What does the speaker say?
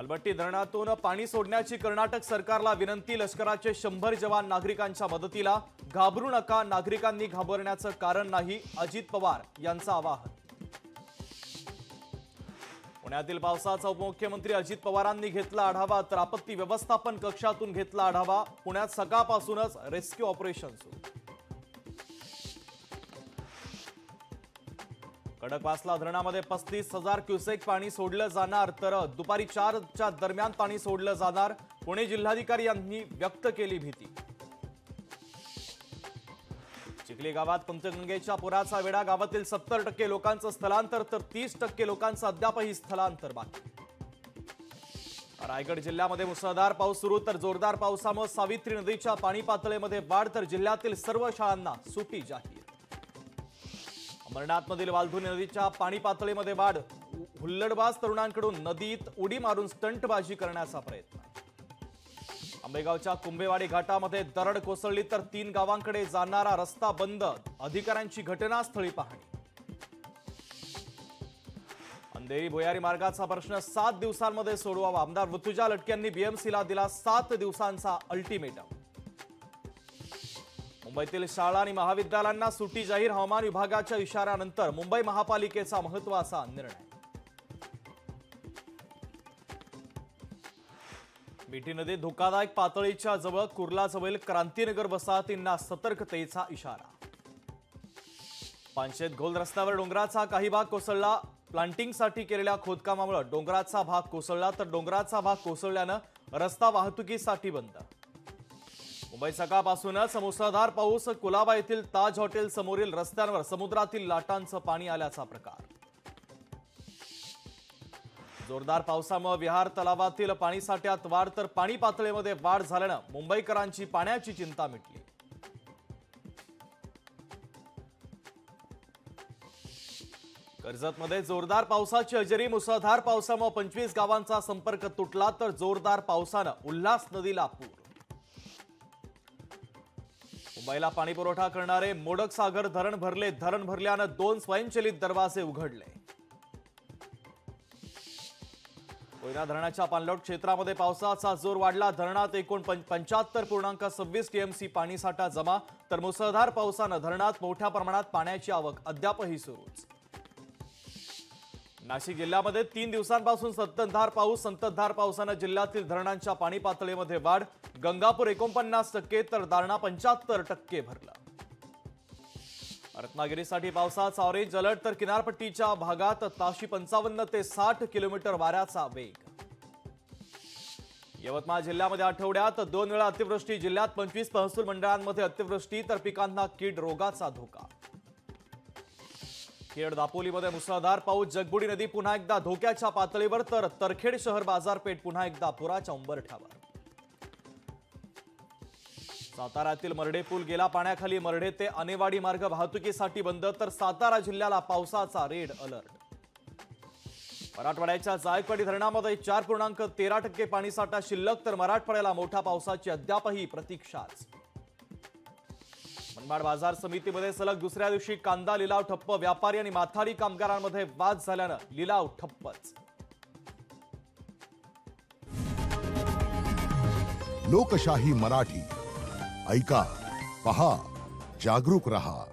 अलमट्टी धरणातून पाणी सोडण्याची कर्नाटक सरकारला विनंती। लष्कराचे 100 जवान नागरिकांच्या मदतीला। घाबरू नका, नागरिकांनी घाबरण्याचं कारण नाही, अजित पवार यांचं आवाहन। पुण्यातील पावसाचा उपमुख्यमंत्री अजित पवारांनी घेतला आढावा, तर आपत्ती व्यवस्थापन कक्षातून घेतला आढावा। पुण्यात सकाळपासूनच रेस्क्यू ऑपरेशन सुरू। खडकवासला धरणामध्ये 35,000 क्युसेक पाणी सोडलं जाणार, तर दुपारी 4च्या दरम्यान पाणी सोडलं जाणार। पुणे जिल्हाधिकारी यांनी व्यक्त केली भीती। चिखली गावात पंचगंगेच्या पुराचा वेढा। गावातील 70% लोकांचं स्थलांतर, तर 30% लोकांचं अद्यापही स्थलांतर बाकी। रायगड जिल्ह्यामध्ये मुसळधार पाऊस सुरू, तर जोरदार पावसामुळे सावित्री नदीच्या पाणी पातळीमध्ये वाढ, तर जिल्ह्यातील सर्व शाळांना सुट्टी जाहीर। अमरनाथमधील वालधुनी नदीच्या पाणी पातळीमध्ये वाढ। हुल्लडबाज तरुणांकडून नदीत उडी मारून स्टंटबाजी करण्याचा प्रयत्न। आंबेगावच्या कुंभेवाडी घाटामध्ये दरड कोसळली, तर 3 गावांकडे जाणारा रस्ता बंद। अधिकाऱ्यांची घटनास्थळी पाहणी। अंधेरी भुयारी मार्गाचा प्रश्न 7 दिवसांमध्ये सोडवावा। आमदार ऋतुजा लटके बीएमसीला दिला 7 दिवसांचा अल्टिमेटम। मुंबईतील शाळा आणि महाविद्यालयांना सुट्टी जाहीर। हवामान विभागाच्या इशाऱ्यानंतर मुंबई महापालिकेचा महत्त्वाचा निर्णय। मिठी नदी धोकादायक पातळीच्या जवळ। कुर्लाजवळील क्रांतीनगर वसाहतींना सतर्कतेचा इशारा। पानशेत घोल रस्त्यावर डोंगराचा काही भाग कोसळला। प्लांटिंगसाठी केलेल्या खोदकामामुळे डोंगराचा भाग कोसळला, तर डोंगराचा भाग कोसळल्यानं रस्ता वाहतुकीसाठी बंद। मुंबई सकाळपासूनच मुसळधार पाऊस। कुलाबा येथील ताज हॉटेल समोरील रस्त्यांवर समुद्रातील लाटांचं पाणी आल्याचा प्रकार। जोरदार पावसामुळे विहार तलावातील पाणीसाठ्यात वाढ, तर पाणी पातळीमध्ये वाढ झाल्यानं मुंबईकरांची पाण्याची चिंता मिटली। कर्जतमध्ये जोरदार पावसाची हजेरी। मुसळधार पावसामुळे 25 गावांचा संपर्क तुटला, तर जोरदार पावसानं उल्हास नदीला पूर। मुंबईला पाणीपुरवठा करणारे मोडक सागर धरण भरले। धरण भरल्यानं 2 स्वयंचलित दरवाजे उघडले। कोयना धरणाच्या पाणलोट क्षेत्रामध्ये पावसाचा जोर वाढला। धरणात एकूण 75.26 टीएमसी पाणीसाठा जमा, तर मुसळधार पावसानं धरणात मोठ्या प्रमाणात पाण्याची आवक अद्यापही सुरूच। नाशिक जिल्ह्यामध्ये 3 दिवसांपासून संततधार पाऊस। संततधार पावसानं जिल्ह्यातील धरणांच्या पाणी पातळीमध्ये वाढ। गंगापूर 49%, तर दारणा 75% भरलं। रत्नागिरीसाठी पावसाचा ऑरेंज अलर्ट, तर किनारपट्टीच्या भागात ताशी 55 ते 60 किलोमीटर वाऱ्याचा वेग। यवतमाळ जिल्ह्यामध्ये आठवड्यात 2 वेळा अतिवृष्टी। जिल्ह्यात 25 महसूल मंडळांमध्ये अतिवृष्टी, तर पिकांना कीड रोगाचा धोका। खेड दापोलीमध्ये मुसळधार पाऊस। जगबुडी नदी पुन्हा एकदा धोक्याच्या पातळीवर, तर तरखेड शहर बाजारपेठ पुन्हा एकदा पुराच्या उंबरठ्यावर। साताऱ्यातील मर्ढे पूल गेला पाण्याखाली। मर्ढे ते अनेवाडी मार्ग वाहतुकीसाठी बंद, तर सातारा जिल्ह्याला पावसाचा रेड अलर्ट। मराठवाड्याच्या जायकवाडी धरणामध्ये 4.13% पाणीसाठा शिल्लक, तर मराठवाड्याला मोठ्या पावसाची अद्यापही प्रतीक्षाच। मनमाड बाजार समितीमध्ये सलग दुसऱ्या दिवशी कांदा लिलाव ठप्प। व्यापारी आणि माथाडी कामगारांमध्ये वाद झाल्यानं लिलाव ठप्पच। लोकशाही मराठी ऐका, पहा, जागरूक रहा।